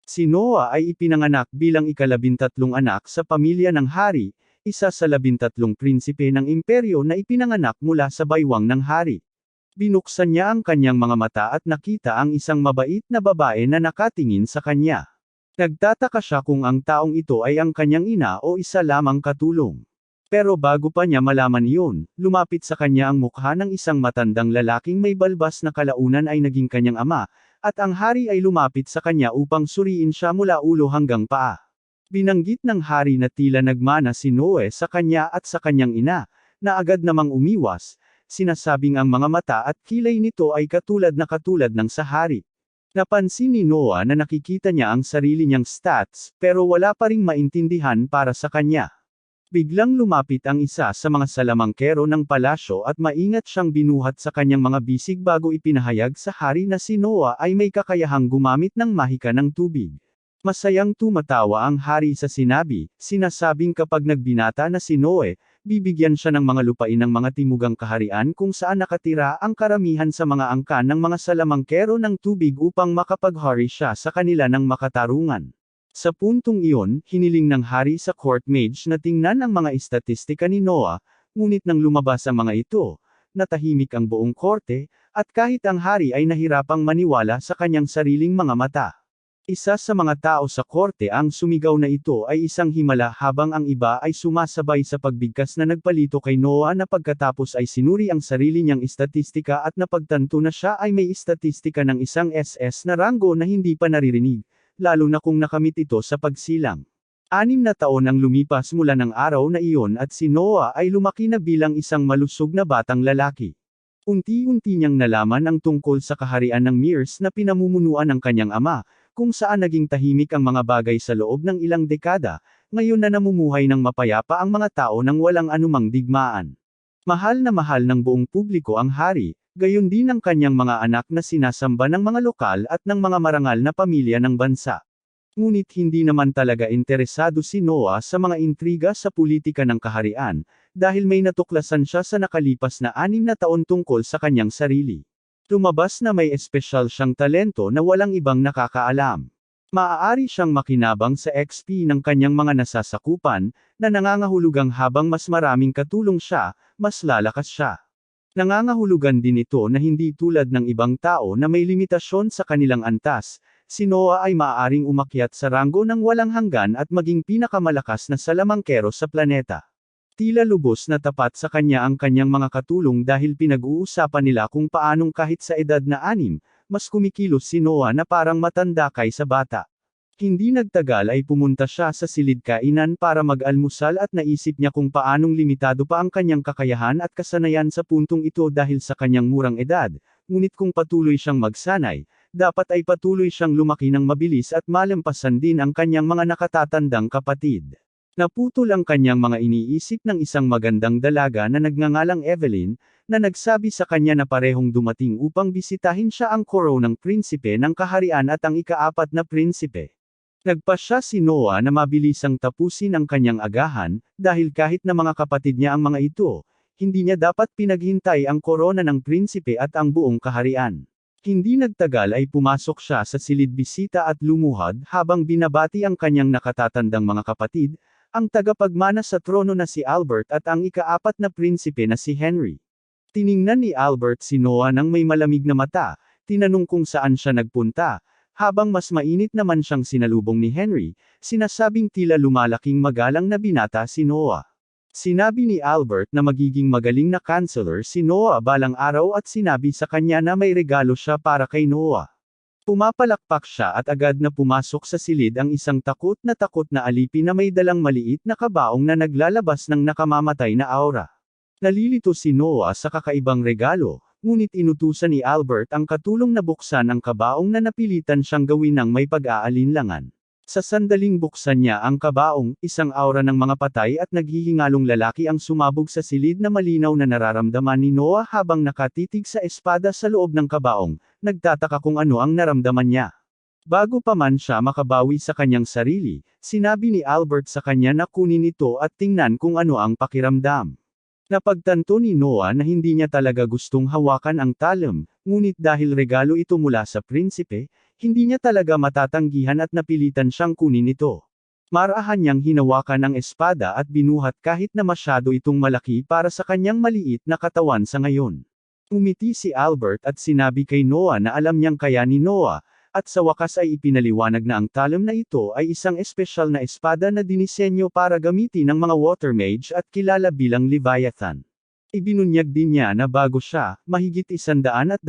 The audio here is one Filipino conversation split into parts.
Si Noah ay ipinanganak bilang ika-13 anak sa pamilya ng hari, isa sa 13 prinsipe ng imperyo na ipinanganak mula sa baywang ng hari. Binuksan niya ang kanyang mga mata at nakita ang isang mabait na babae na nakatingin sa kanya. Nagtataka siya kung ang taong ito ay ang kanyang ina o isa lamang katulong. Pero bago pa niya malaman iyon, lumapit sa kanya ang mukha ng isang matandang lalaking may balbas na kalaunan ay naging kanyang ama, at ang hari ay lumapit sa kanya upang suriin siya mula ulo hanggang paa. Binanggit ng hari na tila nagmana si Noe sa kanya at sa kanyang ina, na agad namang umiwas, sinasabing ang mga mata at kilay nito ay katulad ng sa hari. Napansin ni Noah na nakikita niya ang sarili niyang stats, pero wala pa ring maintindihan para sa kanya. Biglang lumapit ang isa sa mga salamangkero ng palasyo at maingat siyang binuhat sa kanyang mga bisig bago ipinahayag sa hari na si Noah ay may kakayahang gumamit ng mahika ng tubig. Masayang tumatawa ang hari sa sinabi, sinasabing kapag nagbinata na si Noe, bibigyan siya ng mga lupain ng mga timugang kaharian kung saan nakatira ang karamihan sa mga angkan ng mga salamangkero ng tubig upang makapaghari siya sa kanila ng makatarungan. Sa puntong iyon, hiniling ng hari sa court mage na tingnan ang mga estatistika ni Noah, ngunit nang lumabas ang mga ito, natahimik ang buong korte, at kahit ang hari ay nahirapang maniwala sa kanyang sariling mga mata. Isa sa mga tao sa korte ang sumigaw na ito ay isang himala habang ang iba ay sumasabay sa pagbigkas na nagpalito kay Noah na pagkatapos ay sinuri ang sarili niyang estatistika at napagtanto na siya ay may estatistika ng isang SS na ranggo na hindi pa naririnig, lalo na kung nakamit ito sa pagsilang. 6 na taon ang lumipas mula ng araw na iyon at si Noah ay lumaki na bilang isang malusog na batang lalaki. Unti-unti niyang nalaman ang tungkol sa kaharian ng Mears na pinamumunuan ng kanyang ama, kung saan naging tahimik ang mga bagay sa loob ng ilang dekada, ngayon na namumuhay ng mapayapa ang mga tao nang walang anumang digmaan. Mahal ng buong publiko ang hari, gayon din ang kanyang mga anak na sinasamba ng mga lokal at ng mga marangal na pamilya ng bansa. Ngunit hindi naman talaga interesado si Noah sa mga intriga sa politika ng kaharian, dahil may natuklasan siya sa nakalipas na 6 na taon tungkol sa kanyang sarili. Lumabas na may espesyal siyang talento na walang ibang nakakaalam. Maaari siyang makinabang sa XP ng kanyang mga nasasakupan, na nangangahulugang habang mas maraming katulong siya, mas lalakas siya. Nangangahulugan din ito na hindi tulad ng ibang tao na may limitasyon sa kanilang antas, si Noah ay maaaring umakyat sa ranggo ng walang hanggan at maging pinakamalakas na salamangkero sa planeta. Tila lubos na tapat sa kanya ang kanyang mga katulong dahil pinag-uusapan nila kung paanong kahit sa edad na 6, mas kumikilos si Noah na parang matanda kaysa bata. Hindi nagtagal ay pumunta siya sa silid kainan para mag-almusal at naisip niya kung paanong limitado pa ang kanyang kakayahan at kasanayan sa puntong ito dahil sa kanyang murang edad, ngunit kung patuloy siyang magsanay, dapat ay patuloy siyang lumaki ng mabilis at malampasan din ang kanyang mga nakatatandang kapatid. Naputol ang kanyang mga iniisip ng isang magandang dalaga na nagngangalang Evelyn, na nagsabi sa kanya na parehong dumating upang bisitahin siya ang koronang prinsipe ng kaharian at ang ika-4 na prinsipe. Nagpasya si Noah na mabilisang tapusin ang kanyang agahan, dahil kahit na mga kapatid niya ang mga ito, hindi niya dapat pinaghintay ang korona ng prinsipe at ang buong kaharian. Hindi nagtagal ay pumasok siya sa silid bisita at lumuhad habang binabati ang kanyang nakatatandang mga kapatid, ang tagapagmana sa trono na si Albert at ang ika-4 na prinsipe na si Henry. Tiningnan ni Albert si Noah nang may malamig na mata, tinanong kung saan siya nagpunta, habang mas mainit naman siyang sinalubong ni Henry, sinasabing tila lumalaking magalang na binata si Noah. Sinabi ni Albert na magiging magaling na counselor si Noah balang araw at sinabi sa kanya na may regalo siya para kay Noah. Pumapalakpak siya at agad na pumasok sa silid ang isang takot na alipin na may dalang maliit na kabaong na naglalabas ng nakamamatay na aura. Nalilito si Noah sa kakaibang regalo, ngunit inutusan ni Albert ang katulong na buksan ang kabaong na napilitan siyang gawin ng may pag-aalinlangan. Sa sandaling buksan niya ang kabaong, isang aura ng mga patay at naghihingalong lalaki ang sumabog sa silid na malinaw na nararamdaman ni Noah habang nakatitig sa espada sa loob ng kabaong, nagtataka kung ano ang naramdaman niya. Bago pa man siya makabawi sa kanyang sarili, sinabi ni Albert sa kanya na kunin ito at tingnan kung ano ang pakiramdam. Napagtanto ni Noah na hindi niya talaga gustong hawakan ang talim, ngunit dahil regalo ito mula sa prinsipe, hindi niya talaga matatanggihan at napilitan siyang kunin ito. Marahan niyang hinawakan ang espada at binuhat kahit na masyado itong malaki para sa kanyang maliit na katawan sa ngayon. Umiti si Albert at sinabi kay Noah na alam niyang kaya ni Noah, at sa wakas ay ipinaliwanag na ang talon na ito ay isang espesyal na espada na dinisenyo para gamitin ng mga water mage at kilala bilang Leviathan. Ibinunyag din niya na bago siya, mahigit 120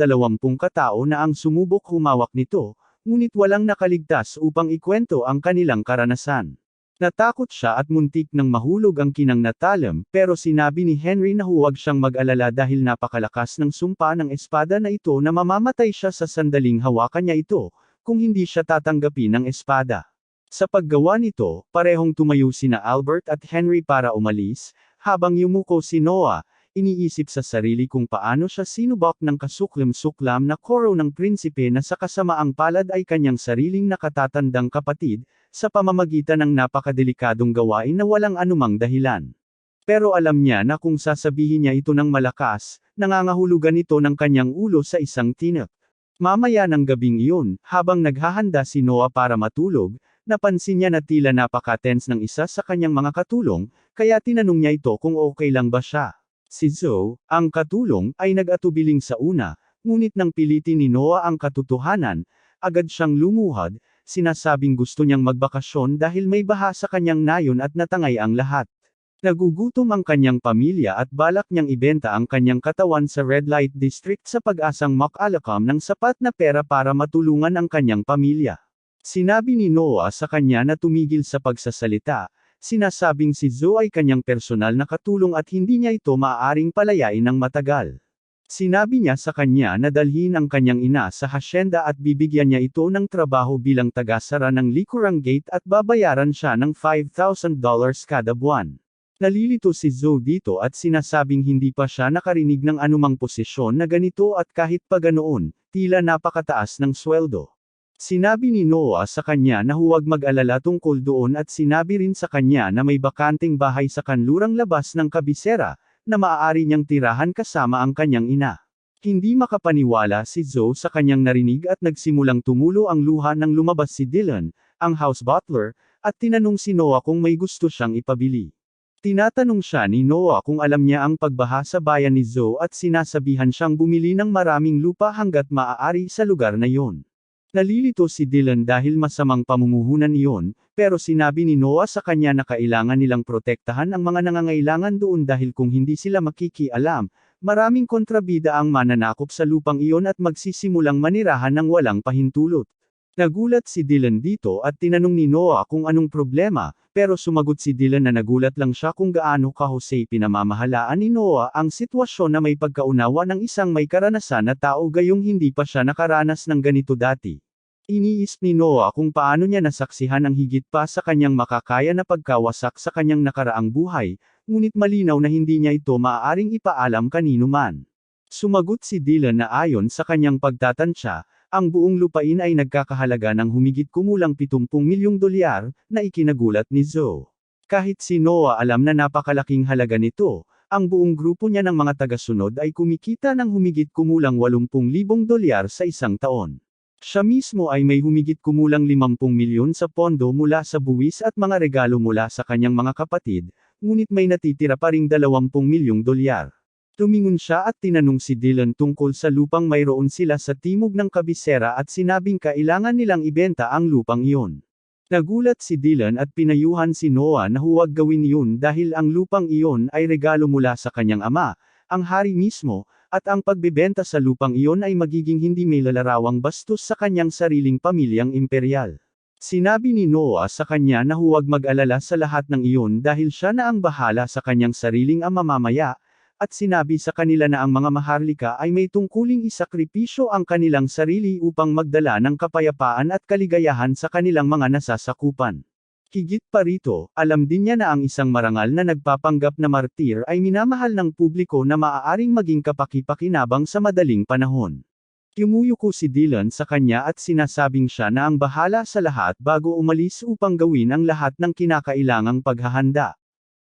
katao na ang sumubok humawak nito, ngunit walang nakaligtas upang ikwento ang kanilang karanasan. Natakot siya at muntik nang mahulog ang kinang na talon, pero sinabi ni Henry na huwag siyang mag-alala dahil napakalakas ng sumpa ng espada na ito na mamamatay siya sa sandaling hawakan niya ito, kung hindi siya tatanggapin ng espada. Sa paggawa nito, parehong tumayo sina Albert at Henry para umalis, habang yumuko si Noah, iniisip sa sarili kung paano siya sinubak ng kasuklam-suklam na koro ng prinsipe na sa kasamaang palad ay kanyang sariling nakatatandang kapatid, sa pamamagitan ng napakadelikadong gawain na walang anumang dahilan. Pero alam niya na kung sasabihin niya ito ng malakas, nangangahulugan ito ng kanyang ulo sa isang tinak. Mamaya ng gabing iyon, habang naghahanda si Noah para matulog, napansin niya na tila napaka-tense ng isa sa kanyang mga katulong, kaya tinanong niya ito kung okay lang ba siya. Si Zoe, ang katulong, ay nag-atubiling sa una, ngunit nang pilitin ni Noah ang katotohanan, agad siyang lumuhad, sinasabing gusto niyang magbakasyon dahil may baha sa kanyang nayon at natangay ang lahat. Nagugutom ang kanyang pamilya at balak niyang ibenta ang kanyang katawan sa Red Light District sa pag-asang makalakam ng sapat na pera para matulungan ang kanyang pamilya. Sinabi ni Noah sa kanya na tumigil sa pagsasalita, sinasabing si Zoe ay kanyang personal na katulong at hindi niya ito maaaring palayain ng matagal. Sinabi niya sa kanya na dalhin ang kanyang ina sa hasyenda at bibigyan niya ito ng trabaho bilang tagasara ng likurang gate at babayaran siya ng $5,000 kada buwan. Nalilito si Zoe dito at sinasabing hindi pa siya nakarinig ng anumang posisyon na ganito at kahit pa ganoon, tila napakataas ng sweldo. Sinabi ni Noah sa kanya na huwag mag-alala tungkol doon at sinabi rin sa kanya na may bakanting bahay sa kanlurang labas ng kabisera, na maaari niyang tirahan kasama ang kanyang ina. Hindi makapaniwala si Zoe sa kanyang narinig at nagsimulang tumulo ang luha nang lumabas si Dylan, ang house butler, at tinanong si Noah kung may gusto siyang ipabili. Tinatanong siya ni Noah kung alam niya ang pagbaha sa bayan ni Zoe at sinasabihan siyang bumili ng maraming lupa hanggat maaari sa lugar na iyon. Nalilito si Dylan dahil masamang pamumuhunan iyon, pero sinabi ni Noah sa kanya na kailangan nilang protektahan ang mga nangangailangan doon dahil kung hindi sila makikialam, maraming kontrabida ang mananakop sa lupang iyon at magsisimulang manirahan ng walang pahintulot. Nagulat si Dylan dito at tinanong ni Noah kung anong problema, pero sumagot si Dylan na nagulat lang siya kung gaano kahusay pinamamahalaan ni Noah ang sitwasyon na may pagkaunawa ng isang may karanasan na tao gayong hindi pa siya nakaranas ng ganito dati. Iniisip ni Noah kung paano niya nasaksihan ang higit pa sa kanyang makakaya na pagkawasak sa kanyang nakaraang buhay, ngunit malinaw na hindi niya ito maaaring ipaalam kanino man. Sumagot si Dylan na ayon sa kanyang pagtatansya, ang buong lupain ay nagkakahalaga ng humigit kumulang $70 milyong na ikinagulat ni Zoe. Kahit si Noah alam na napakalaking halaga nito, ang buong grupo niya ng mga tagasunod ay kumikita ng humigit kumulang $80,000 sa isang taon. Siya mismo ay may humigit kumulang 50 milyon sa pondo mula sa buwis at mga regalo mula sa kanyang mga kapatid, ngunit may natitira pa ring $20 milyong. Tumingon siya at tinanong si Dylan tungkol sa lupang mayroon sila sa timog ng kabisera at sinabing kailangan nilang ibenta ang lupang iyon. Nagulat si Dylan at pinayuhan si Noah na huwag gawin iyon dahil ang lupang iyon ay regalo mula sa kanyang ama, ang hari mismo, at ang pagbebenta sa lupang iyon ay magiging hindi may lalarawang bastos sa kanyang sariling pamilyang imperyal. Sinabi ni Noah sa kanya na huwag mag-alala sa lahat ng iyon dahil siya na ang bahala sa kanyang sariling ama mamaya, at sinabi sa kanila na ang mga maharlika ay may tungkuling isakripisyo ang kanilang sarili upang magdala ng kapayapaan at kaligayahan sa kanilang mga nasasakupan. Higit pa rito, alam din niya na ang isang marangal na nagpapanggap na martir ay minamahal ng publiko na maaaring maging kapaki-pakinabang sa madaling panahon. Yumuyuko si Dylan sa kanya at sinasabing siya na ang bahala sa lahat bago umalis upang gawin ang lahat ng kinakailangang paghahanda.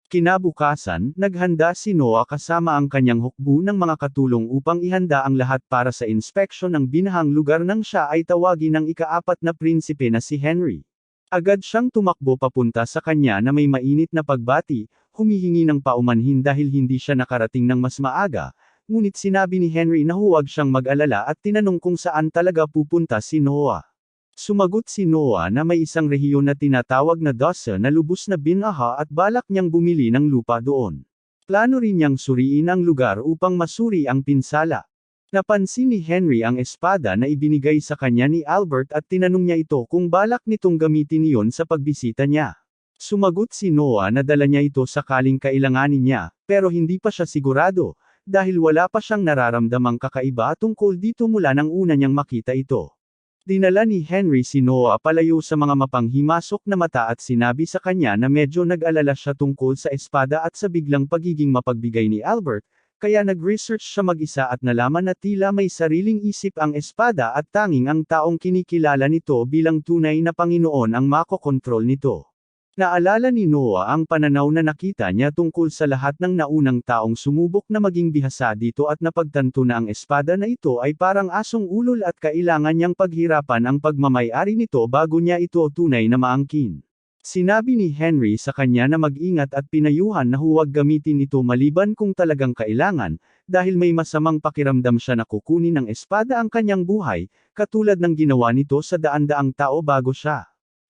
Kinabukasan, naghanda si Noah kasama ang kanyang hukbo ng mga katulong upang ihanda ang lahat para sa inspeksyon ng binahang lugar nang siya ay tawagin ng ika-4 na prinsipe na si Henry. Agad siyang tumakbo papunta sa kanya na may mainit na pagbati, humihingi ng paumanhin dahil hindi siya nakarating ng mas maaga, ngunit sinabi ni Henry na huwag siyang mag-alala at tinanong kung saan talaga pupunta si Noah. Sumagot si Noah na may isang rehiyon na tinatawag na Dasa na lubos na binaha at balak niyang bumili ng lupa doon. Plano rin niyang suriin ang lugar upang masuri ang pinsala. Napansin ni Henry ang espada na ibinigay sa kanya ni Albert at tinanong niya ito kung balak nitong gamitin iyon sa pagbisita niya. Sumagot si Noah na dala niya ito sakaling kailanganin niya, pero hindi pa siya sigurado, dahil wala pa siyang nararamdamang kakaiba tungkol dito mula nang una niyang makita ito. Dinala ni Henry si Noah palayo sa mga mapanghimasok na mata at sinabi sa kanya na medyo nag-alala siya tungkol sa espada at sa biglang pagiging mapagbigay ni Albert, kaya nag-research siya mag-isa at nalaman na tila may sariling isip ang espada at tanging ang taong kinikilala nito bilang tunay na Panginoon ang makokontrol nito. Naalala ni Noah ang pananaw na nakita niya tungkol sa lahat ng naunang taong sumubok na maging bihasa dito at napagtanto na ang espada na ito ay parang asong ulol at kailangan niyang paghirapan ang pagmamay-ari nito bago niya ito tunay na maangkin. Sinabi ni Henry sa kanya na mag-ingat at pinayuhan na huwag gamitin ito maliban kung talagang kailangan, dahil may masamang pakiramdam siya na kukunin ng espada ang kanyang buhay, katulad ng ginawa nito sa daan-daang tao bago siya.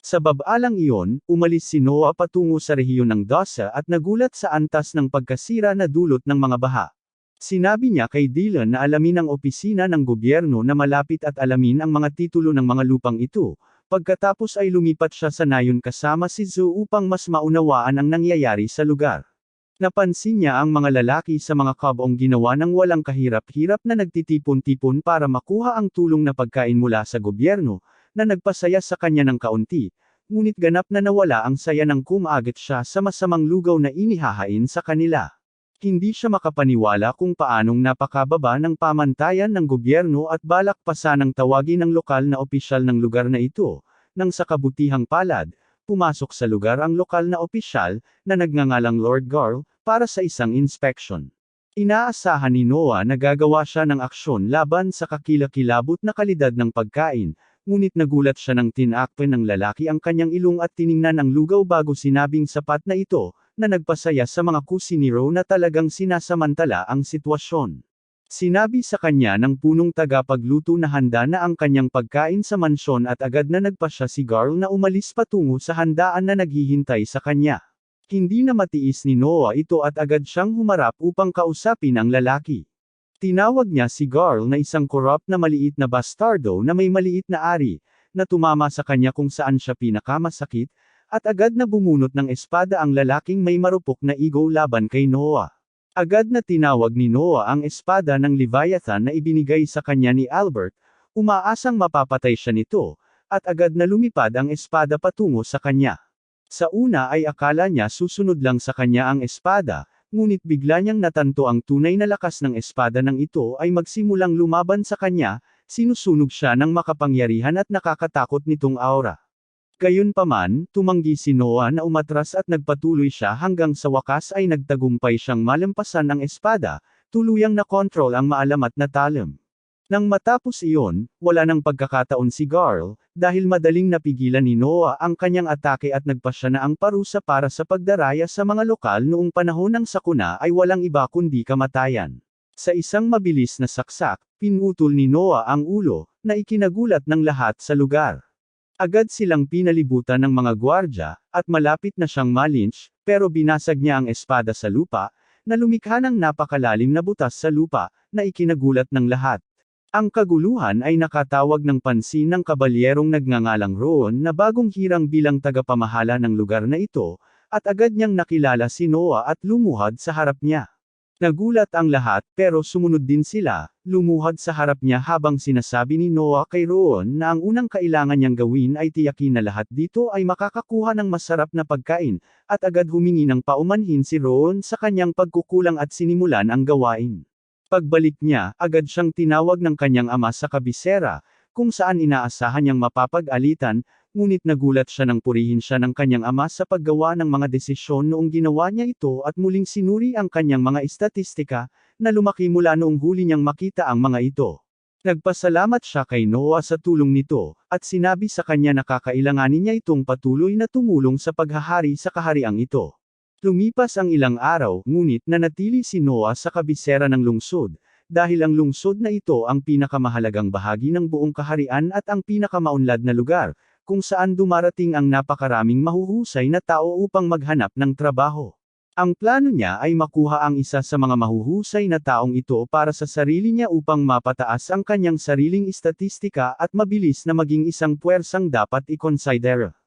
Sa babalang iyon, umalis si Noah patungo sa rehiyon ng Dasa at nagulat sa antas ng pagkasira na dulot ng mga baha. Sinabi niya kay Dylan na alamin ang opisina ng gobyerno na malapit at alamin ang mga titulo ng mga lupang ito, pagkatapos ay lumipat siya sa nayon kasama si Zoe upang mas maunawaan ang nangyayari sa lugar. Napansin niya ang mga lalaki sa mga kabong ginawa ng walang kahirap-hirap na nagtitipon-tipon para makuha ang tulong na pagkain mula sa gobyerno, na nagpasaya sa kanya ng kaunti, ngunit ganap na nawala ang saya nang kumagat siya sa masamang lugaw na inihahain sa kanila. Hindi siya makapaniwala kung paanong napakababa ng pamantayan ng gobyerno at balak pa sanang tawagin ng lokal na opisyal ng lugar na ito, nang sa kabutihang palad, pumasok sa lugar ang lokal na opisyal, na nagngangalang Lord Garl, para sa isang inspection. Inaasahan ni Noah na gagawa siya ng aksyon laban sa kakilakilabot na kalidad ng pagkain, ngunit nagulat siya nang tinakpan ng lalaki ang kanyang ilong at tiningnan ang lugaw bago sinabing sapat na ito, na nagpasaya sa mga kusinero na talagang sinasamantala ang sitwasyon. Sinabi sa kanya ng punong tagapagluto na handa na ang kanyang pagkain sa mansyon at agad na nagpasya si Garl na umalis patungo sa handaan na naghihintay sa kanya. Hindi na matiis ni Noah ito at agad siyang humarap upang kausapin ang lalaki. Tinawag niya si Garl na isang corrupt na maliit na bastardo na may maliit na ari, na tumama sa kanya kung saan siya pinakamasakit, at agad na bumunot ng espada ang lalaking may marupok na ego laban kay Noah. Agad na tinawag ni Noah ang espada ng Leviathan na ibinigay sa kanya ni Albert, umaasang mapapatay siya nito, at agad na lumipad ang espada patungo sa kanya. Sa una ay akala niya susunod lang sa kanya ang espada, ngunit bigla niyang natanto ang tunay na lakas ng espada ng ito ay magsimulang lumaban sa kanya, sinusunog siya ng makapangyarihan at nakakatakot nitong aura. Gayunpaman, tumanggi si Noah na umatras at nagpatuloy siya hanggang sa wakas ay nagtagumpay siyang malampasan ang espada, tuluyang nakontrol ang maalamat na talim. Nang matapos iyon, wala nang pagkakataon si Garl, dahil madaling napigilan ni Noah ang kanyang atake at nagpasya na ang parusa para sa pagdaraya sa mga lokal noong panahon ng sakuna ay walang iba kundi kamatayan. Sa isang mabilis na saksak, pinutol ni Noah ang ulo, na ikinagulat ng lahat sa lugar. Agad silang pinalibutan ng mga gwardya, at malapit na siyang ma-lynch, pero binasag niya ang espada sa lupa, na lumikha ng napakalalim na butas sa lupa, na ikinagulat ng lahat. Ang kaguluhan ay nakatawag ng pansin ng kabalyerong nagngangalang Rowan na bagong hirang bilang tagapamahala ng lugar na ito, at agad niyang nakilala si Noah at lumuhad sa harap niya. Nagulat ang lahat pero sumunod din sila, lumuhad sa harap niya habang sinasabi ni Noah kay Rowan na ang unang kailangan niyang gawin ay tiyakin na lahat dito ay makakakuha ng masarap na pagkain, at agad humingi ng paumanhin si Rowan sa kanyang pagkukulang at sinimulan ang gawain. Pagbalik niya, agad siyang tinawag ng kanyang ama sa kabisera, kung saan inaasahan niyang mapapag-alitan, ngunit nagulat siya nang purihin siya ng kanyang ama sa paggawa ng mga desisyon noong ginawa niya ito at muling sinuri ang kanyang mga estatistika, na lumaki mula noong huli niyang makita ang mga ito. Nagpasalamat siya kay Noah sa tulong nito, at sinabi sa kanya na kakailanganin niya itong patuloy na tumulong sa paghahari sa kahariang ito. Lumipas ang ilang araw, ngunit nanatili si Noah sa kabisera ng lungsod, dahil ang lungsod na ito ang pinakamahalagang bahagi ng buong kaharian at ang pinakamaunlad na lugar, kung saan dumarating ang napakaraming mahuhusay na tao upang maghanap ng trabaho. Ang plano niya ay makuha ang isa sa mga mahuhusay na taong ito para sa sarili niya upang mapataas ang kanyang sariling estatistika at mabilis na maging isang puwersang dapat i-consider.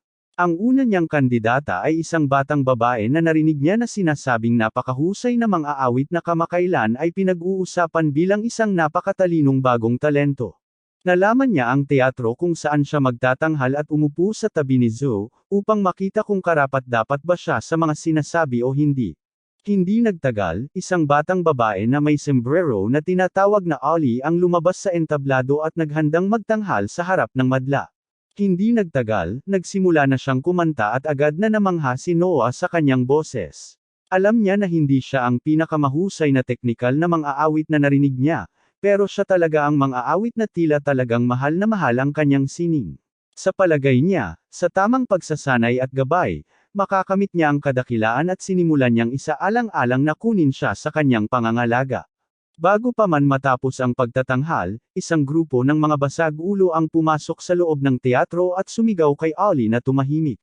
Ang una niyang kandidata ay isang batang babae na narinig niya na sinasabing napakahusay na mang-aawit na kamakailan ay pinag-uusapan bilang isang napakatalinong bagong talento. Nalaman niya ang teatro kung saan siya magtatanghal at umupo sa tabi ni Zoe, upang makita kung karapat-dapat ba siya sa mga sinasabi o hindi. Hindi nagtagal, isang batang babae na may sombrero na tinatawag na Ollie ang lumabas sa entablado at naghandang magtanghal sa harap ng madla. Hindi nagtagal, nagsimula na siyang kumanta at agad na namangha si Noah sa kanyang boses. Alam niya na hindi siya ang pinakamahusay na teknikal na mang-aawit na narinig niya, pero siya talaga ang mang-aawit na tila talagang mahal ang kanyang sining. Sa palagay niya, sa tamang pagsasanay at gabay, makakamit niya ang kadakilaan at sinimulan niyang isaalang-alang na kunin siya sa kanyang pangangalaga. Bago pa man matapos ang pagtatanghal, isang grupo ng mga basag-ulo ang pumasok sa loob ng teatro at sumigaw kay Ollie na tumahimik.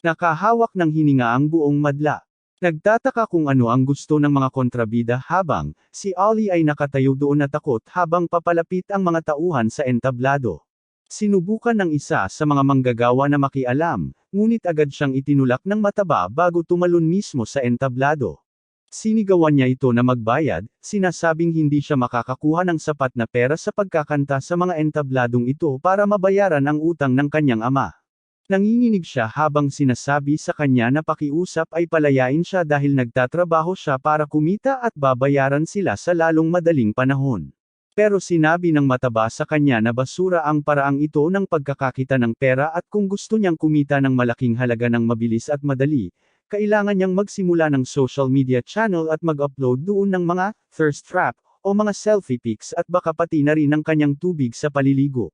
Nakahawak ng hininga ang buong madla. Nagtataka kung ano ang gusto ng mga kontrabida habang si Ollie ay nakatayo doon na takot habang papalapit ang mga tauhan sa entablado. Sinubukan ng isa sa mga manggagawa na makialam, ngunit agad siyang itinulak ng mataba bago tumalon mismo sa entablado. Sinigawan niya ito na magbayad, sinasabing hindi siya makakakuha ng sapat na pera sa pagkakanta sa mga entabladong ito para mabayaran ang utang ng kanyang ama. Nanginginig siya habang sinasabi sa kanya na pakiusap ay palayain siya dahil nagtatrabaho siya para kumita at babayaran sila sa lalong madaling panahon. Pero sinabi ng mataba sa kanya na basura ang paraang ito ng pagkakakita ng pera at kung gusto niyang kumita ng malaking halaga ng mabilis at madali, kailangan niyang magsimula ng social media channel at mag-upload doon ng mga thirst trap o mga selfie pics at baka pati na rin ng kanyang tubig sa paliligo.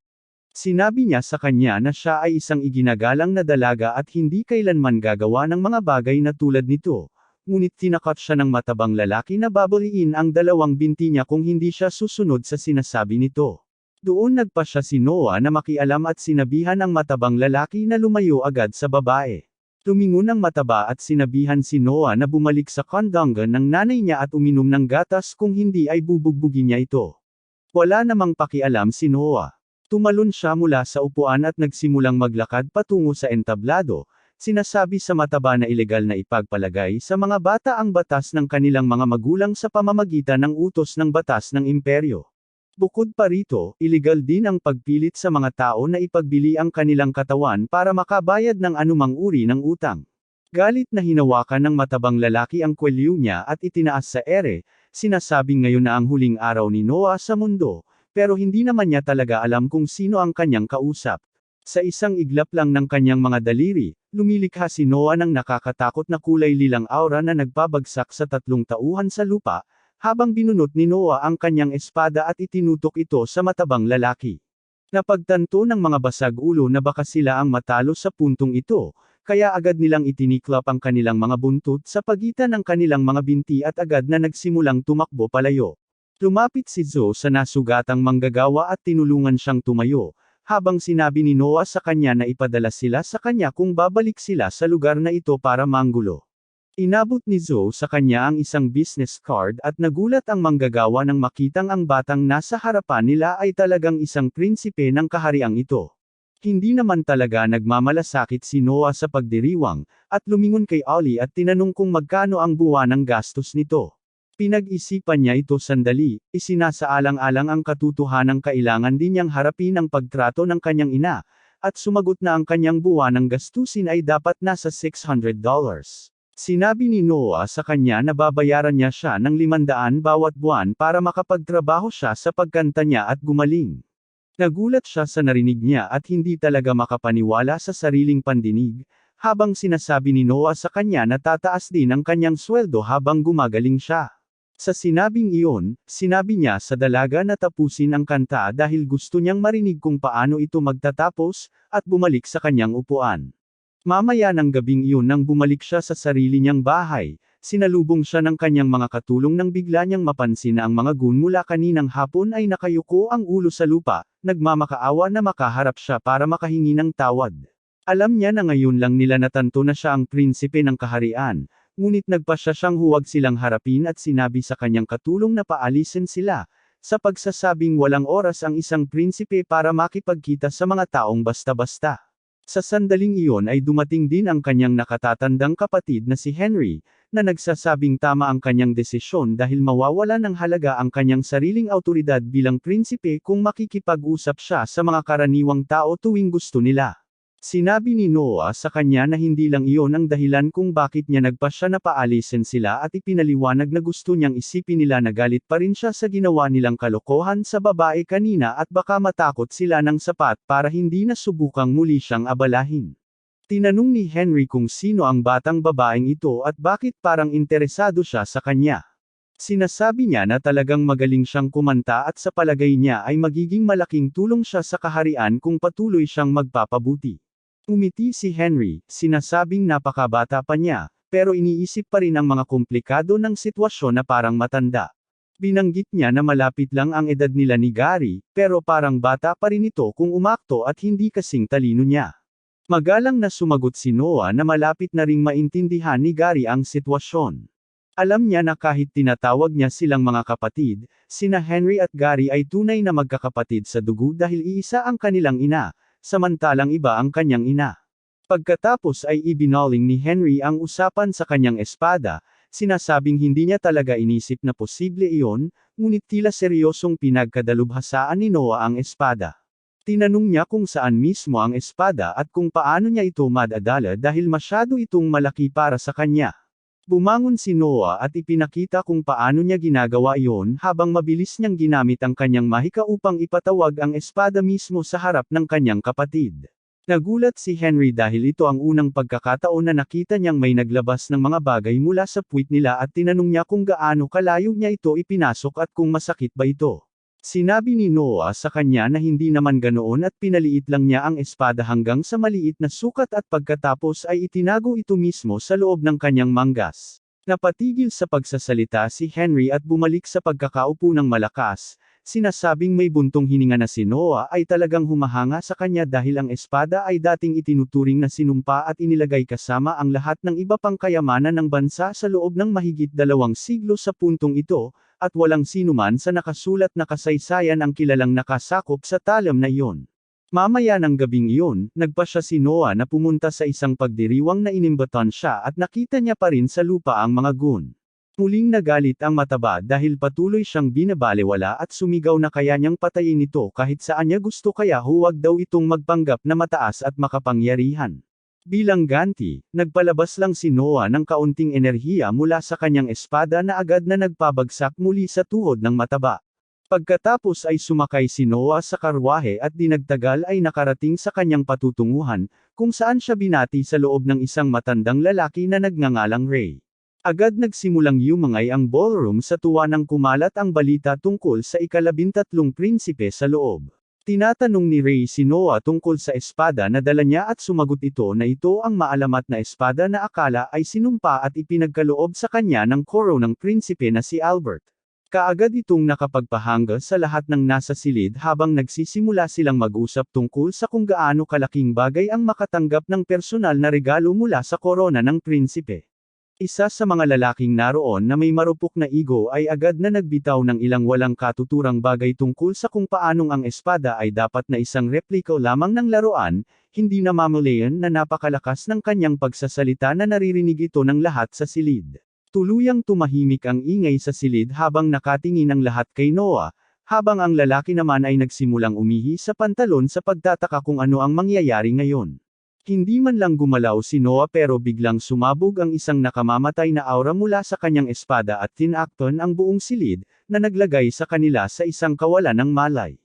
Sinabi niya sa kanya na siya ay isang iginagalang na dalaga at hindi kailanman gagawa ng mga bagay na tulad nito, ngunit tinakot siya ng matabang lalaki na babaliin ang dalawang binti niya kung hindi siya susunod sa sinasabi nito. Doon nagpasya si Noah na makialam at sinabihan ang matabang lalaki na lumayo agad sa babae. Tumingon ang mataba at sinabihan si Noah na bumalik sa kandanggan ng nanay niya at uminom ng gatas kung hindi ay bubugbugin niya ito. Wala namang pakialam si Noah. Tumalon siya mula sa upuan at nagsimulang maglakad patungo sa entablado, sinasabi sa mataba na ilegal na ipagpalagay sa mga bata ang batas ng kanilang mga magulang sa pamamagitan ng utos ng batas ng imperyo. Bukod pa rito, ilegal din ang pagpilit sa mga tao na ipagbili ang kanilang katawan para makabayad ng anumang uri ng utang. Galit na hinawakan ng matabang lalaki ang kwelyo niya at itinaas sa ere, sinasabing ngayon na ang huling araw ni Noah sa mundo, pero hindi naman niya talaga alam kung sino ang kanyang kausap. Sa isang iglap lang ng kanyang mga daliri, lumilikha si Noah ng nakakatakot na kulay lilang aura na nagpabagsak sa tatlong tauhan sa lupa, habang binunot ni Noah ang kanyang espada at itinutok ito sa matabang lalaki. Napagtanto ng mga basag-ulo na baka sila ang matalo sa puntong ito, kaya agad nilang itiniklap ang kanilang mga buntot sa pagitan ng kanilang mga binti at agad na nagsimulang tumakbo palayo. Lumapit si Zoe sa nasugatang manggagawa at tinulungan siyang tumayo, habang sinabi ni Noah sa kanya na ipadala sila sa kanya kung babalik sila sa lugar na ito para manggulo. Inabot ni Zoe sa kanya ang isang business card at nagulat ang manggagawa nang makitang ang batang nasa harapan nila ay talagang isang prinsipe ng kahariang ito. Hindi naman talaga nagmamalasakit si Noah sa pagdiriwang, at lumingon kay Ollie at tinanong kung magkano ang buwan ng gastos nito. Pinag-isipan niya ito sandali, isinasaalang-alang ang katotohanang kailangan din niyang harapin ang pagtrato ng kanyang ina, at sumagot na ang kanyang buwan ng gastusin ay dapat nasa $600. Sinabi ni Noah sa kanya na babayaran niya siya ng $500 bawat buwan para makapagtrabaho siya sa pagkanta niya at gumaling. Nagulat siya sa narinig niya at hindi talaga makapaniwala sa sariling pandinig, habang sinasabi ni Noah sa kanya na tataas din ang kanyang sweldo habang gumagaling siya. Sa sinabing iyon, sinabi niya sa dalaga na tapusin ang kanta dahil gusto niyang marinig kung paano ito magtatapos, at bumalik sa kanyang upuan. Mamaya ng gabing iyon nang bumalik siya sa sarili niyang bahay, sinalubong siya ng kanyang mga katulong nang bigla niyang mapansin na ang mga gun mula kaninang hapon ay nakayuko ang ulo sa lupa, nagmamakaawa na makaharap siya para makahingi ng tawad. Alam niya na ngayon lang nila natanto na siya ang prinsipe ng kaharian, ngunit nagpasya siyang huwag silang harapin at sinabi sa kanyang katulong na paalisin sila, sa pagsasabing walang oras ang isang prinsipe para makipagkita sa mga taong basta-basta. Sa sandaling iyon ay dumating din ang kanyang nakatatandang kapatid na si Henry, na nagsasabing tama ang kanyang desisyon dahil mawawala ng halaga ang kanyang sariling awtoridad bilang prinsipe kung makikipag-usap siya sa mga karaniwang tao tuwing gusto nila. Sinabi ni Noah sa kanya na hindi lang iyon ang dahilan kung bakit niya nagpasya na paalisin sila at ipinaliwanag na gusto niyang isipin nila na galit pa rin siya sa ginawa nilang kalokohan sa babae kanina at baka matakot sila ng sapat para hindi na subukang muli siyang abalahin. Tinanong ni Henry kung sino ang batang babaeng ito at bakit parang interesado siya sa kanya. Sinasabi niya na talagang magaling siyang kumanta at sa palagay niya ay magiging malaking tulong siya sa kaharian kung patuloy siyang magpapabuti. Umiti si Henry, sinasabing napakabata pa niya, pero iniisip pa rin ang mga komplikado ng sitwasyon na parang matanda. Binanggit niya na malapit lang ang edad nila ni Gary, pero parang bata pa rin ito kung umakto at hindi kasing talino niya. Magalang na sumagot si Noah na malapit na ring maintindihan ni Gary ang sitwasyon. Alam niya na kahit tinatawag niya silang mga kapatid, sina Henry at Gary ay tunay na magkakapatid sa dugo dahil iisa ang kanilang ina, samantalang iba ang kanyang ina. Pagkatapos ay ibinaling ni Henry ang usapan sa kanyang espada, sinasabing hindi niya talaga inisip na posible iyon, ngunit tila seryosong pinagkadalubhasaan ni Noah ang espada. Tinanong niya kung saan mismo ang espada at kung paano niya ito madadala dahil masyado itong malaki para sa kanya. Bumangon si Noah at ipinakita kung paano niya ginagawa iyon habang mabilis niyang ginamit ang kanyang mahika upang ipatawag ang espada mismo sa harap ng kanyang kapatid. Nagulat si Henry dahil ito ang unang pagkakataon na nakita niyang may naglabas ng mga bagay mula sa puwit nila at tinanong niya kung gaano kalayo niya ito ipinasok at kung masakit ba ito. Sinabi ni Noah sa kanya na hindi naman ganoon at pinaliit lang niya ang espada hanggang sa maliit na sukat at pagkatapos ay itinago ito mismo sa loob ng kanyang manggas. Napatigil sa pagsasalita si Henry at bumalik sa pagkakaupo ng malakas, sinasabing may buntong hininga na si Noah ay talagang humahanga sa kanya dahil ang espada ay dating itinuturing na sinumpa at inilagay kasama ang lahat ng iba pang kayamanan ng bansa sa loob ng mahigit 2 siglo sa puntong ito, at walang sinuman sa nakasulat na kasaysayan ang kilalang nakasakop sa talam na iyon. Mamaya ng gabing iyon, nagpasya si Noah na pumunta sa isang pagdiriwang na inimbatan siya at nakita niya pa rin sa lupa ang mga gun. Muling nagalit ang mataba dahil patuloy siyang binabalewala at sumigaw na kaya niyang patayin ito kahit saan niya gusto kaya huwag daw itong magpanggap na mataas at makapangyarihan. Bilang ganti, nagpalabas lang si Noah ng kaunting enerhiya mula sa kanyang espada na agad na nagpabagsak muli sa tuhod ng mataba. Pagkatapos ay sumakay si Noah sa karwahe at dinagtagal ay nakarating sa kanyang patutunguhan, kung saan siya binati sa loob ng isang matandang lalaki na nagngangalang Ray. Agad nagsimulang yumangay ang ballroom sa tuwa nang kumalat ang balita tungkol sa ika-13 prinsipe sa loob. Tinatanong ni Ray si Noah tungkol sa espada na dala niya at sumagot ito na ito ang maalamat na espada na akala ay sinumpa at ipinagkaloob sa kanya ng koro ng prinsipe na si Albert. Kaagad itong nakapagpahanga sa lahat ng nasa silid habang nagsisimula silang mag-usap tungkol sa kung gaano kalaking bagay ang makatanggap ng personal na regalo mula sa korona ng prinsipe. Isa sa mga lalaking naroon na may marupok na ego ay agad na nagbitaw ng ilang walang katuturang bagay tungkol sa kung paanong ang espada ay dapat na isang repliko lamang ng laruan, hindi na mamalayan na napakalakas ng kanyang pagsasalita na naririnig ito ng lahat sa silid. Tuluyang tumahimik ang ingay sa silid habang nakatingin ang lahat kay Noah, habang ang lalaki naman ay nagsimulang umihi sa pantalon sa pagtataka kung ano ang mangyayari ngayon. Hindi man lang gumalaw si Noah pero biglang sumabog ang isang nakamamatay na aura mula sa kanyang espada at tinakton ang buong silid, na naglagay sa kanila sa isang kawalan ng malay.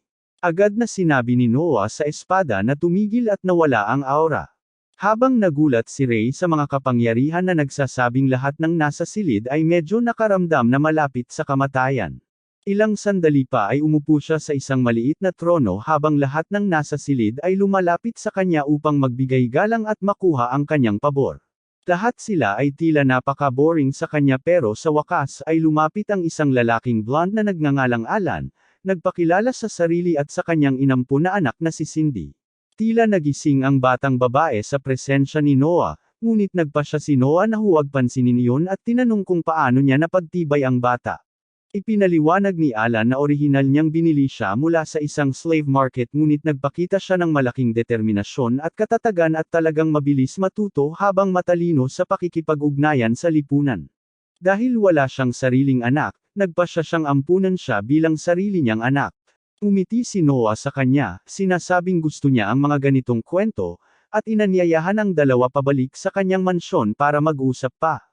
Agad na sinabi ni Noah sa espada na tumigil at nawala ang aura. Habang nagulat si Ray sa mga kapangyarihan na nagsasabing lahat ng nasa silid ay medyo nakaramdam na malapit sa kamatayan. Ilang sandali pa ay umupo siya sa isang maliit na trono habang lahat ng nasa silid ay lumalapit sa kanya upang magbigay galang at makuha ang kanyang pabor. Lahat sila ay tila napaka-boring sa kanya pero sa wakas ay lumapit ang isang lalaking blonde na nagngangalang Alan, nagpakilala sa sarili at sa kanyang inampun na anak na si Cindy. Tila nagising ang batang babae sa presensya ni Noah, ngunit nagpasya si Noah na huwag pansinin iyon at tinanong kung paano niya napagtibay ang bata. Ipinaliwanag ni Alan na orihinal niyang binili siya mula sa isang slave market ngunit nagpakita siya ng malaking determinasyon at katatagan at talagang mabilis matuto habang matalino sa pakikipag-ugnayan sa lipunan. Dahil wala siyang sariling anak, nagpasya siyang ampunan siya bilang sarili niyang anak. Umiti si Noah sa kanya, sinasabing gusto niya ang mga ganitong kwento, at inanyayahan ang dalawa pabalik sa kanyang mansyon para mag-usap pa.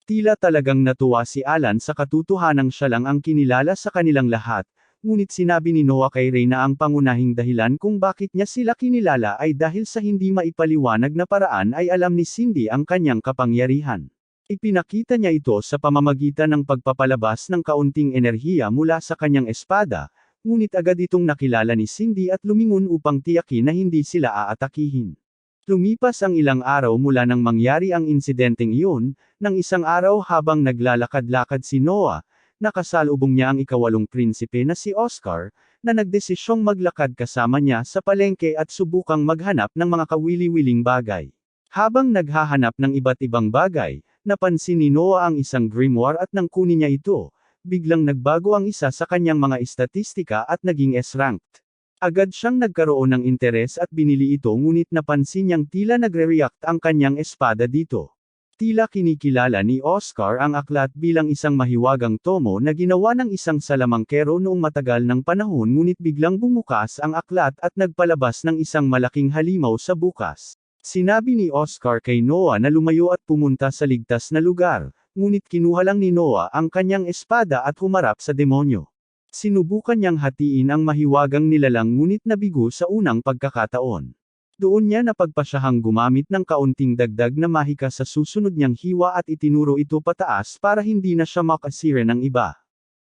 Tila talagang natuwa si Alan sa katotohanang siya lang ang kinilala sa kanilang lahat, ngunit sinabi ni Noah kay Ray na ang pangunahing dahilan kung bakit niya sila kinilala ay dahil sa hindi maipaliwanag na paraan ay alam ni Cindy ang kanyang kapangyarihan. Ipinakita niya ito sa pamamagitan ng pagpapalabas ng kaunting enerhiya mula sa kanyang espada, ngunit agad itong nakilala ni Cindy at lumingon upang tiyakin na hindi sila aatakihin. Lumipas ang ilang araw mula nang mangyari ang insidenteng iyon, nang isang araw habang naglalakad-lakad si Noah, nakasalubong niya ang ikawalong prinsipe na si Oscar, na nagdesisyong maglakad kasama niya sa palengke at subukang maghanap ng mga kawili-wiling bagay. Habang naghahanap ng iba't ibang bagay, napansin ni Noah ang isang grimoire at nang kunin niya ito, biglang nagbago ang isa sa kanyang mga estatistika at naging S-ranked. Agad siyang nagkaroon ng interes at binili ito ngunit napansin niyang tila nagre-react ang kanyang espada dito. Tila kinikilala ni Oscar ang aklat bilang isang mahiwagang tomo na ginawa ng isang salamangkero noong matagal ng panahon ngunit biglang bumukas ang aklat at nagpalabas ng isang malaking halimaw sa bukas. Sinabi ni Oscar kay Noah na lumayo at pumunta sa ligtas na lugar, ngunit kinuha lang ni Noah ang kanyang espada at humarap sa demonyo. Sinubukan niyang hatiin ang mahiwagang nilalang ngunit nabigo sa unang pagkakataon. Doon niya napagpasyahang gumamit ng kaunting dagdag na mahika sa susunod niyang hiwa at itinuro ito pataas para hindi na siya makasira ng iba.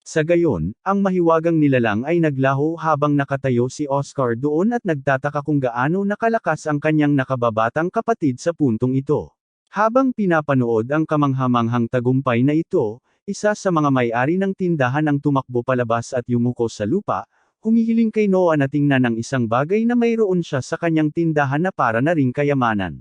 Sa gayon, ang mahiwagang nilalang ay naglaho habang nakatayo si Oscar doon at nagtataka kung gaano nakalakas ang kanyang nakababatang kapatid sa puntong ito. Habang pinapanood ang kamanghamanghang tagumpay na ito, isa sa mga may-ari ng tindahan ang tumakbo palabas at yumuko sa lupa, humihiling kay Noah na tingnan ang isang bagay na mayroon siya sa kanyang tindahan na para na ring kayamanan.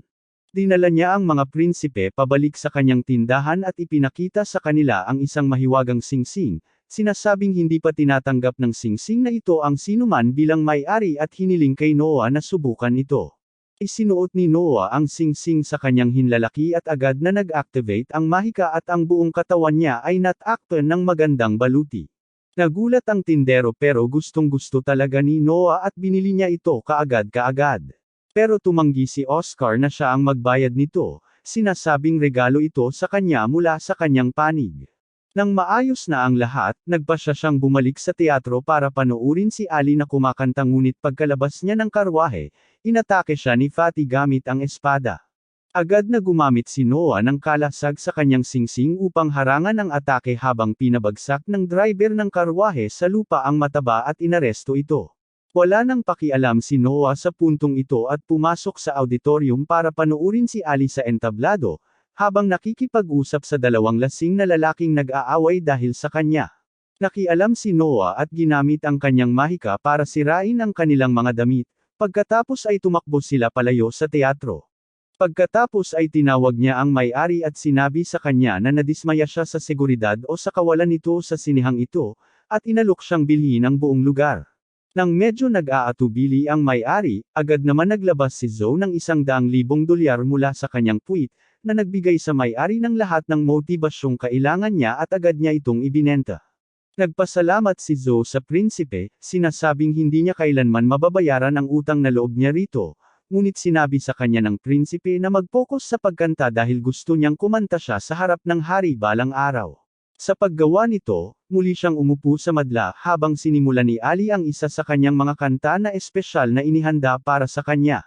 Dinala niya ang mga prinsipe pabalik sa kanyang tindahan at ipinakita sa kanila ang isang mahiwagang singsing, sinasabing hindi pa tinatanggap ng singsing na ito ang sinuman bilang may-ari at hiniling kay Noah na subukan ito. Isinuot ni Noah ang singsing sa kanyang hinlalaki at agad na nag-activate ang mahika at ang buong katawan niya ay natakpan ng magandang baluti. Nagulat ang tindero pero gustong-gusto talaga ni Noah at binili niya ito kaagad-kaagad. Pero tumanggi si Oscar na siya ang magbayad nito, sinasabing regalo ito sa kanya mula sa kanyang panig. Nang maayos na ang lahat, nagpasya siyang bumalik sa teatro para panoorin si Ali na kumakanta ngunit pagkalabas niya ng karwahe, inatake siya ni Fatty gamit ang espada. Agad na gumamit si Noah ng kalasag sa kanyang singsing upang harangan ang atake habang pinabagsak ng driver ng karwahe sa lupa ang mataba at inaresto ito. Wala nang pakialam si Noah sa puntong ito at pumasok sa auditorium para panoorin si Ali sa entablado, habang nakikipag-usap sa dalawang lasing na lalaking nag-aaway dahil sa kanya. Nakialam si Noah at ginamit ang kanyang mahika para sirain ang kanilang mga damit, pagkatapos ay tumakbo sila palayo sa teatro. Pagkatapos ay tinawag niya ang may-ari at sinabi sa kanya na nadismaya siya sa seguridad o sa kawalan nito sa sinihang ito, at inalok siyang bilhin ang buong lugar. Nang medyo nag-aatubili ang may-ari, agad naman naglabas si Zoe ng $100,000 mula sa kanyang puwit, na nagbigay sa may-ari ng lahat ng motibasyong kailangan niya at agad niya itong ibinenta. Nagpasalamat si Zoe sa prinsipe, sinasabing hindi niya kailanman mababayaran ang utang na loob niya rito, ngunit sinabi sa kanya ng prinsipe na mag-focus sa pagkanta dahil gusto niyang kumanta siya sa harap ng hari balang araw. Sa paggawa nito, muli siyang umupo sa madla habang sinimula ni Ali ang isa sa kanyang mga kanta na espesyal na inihanda para sa kanya.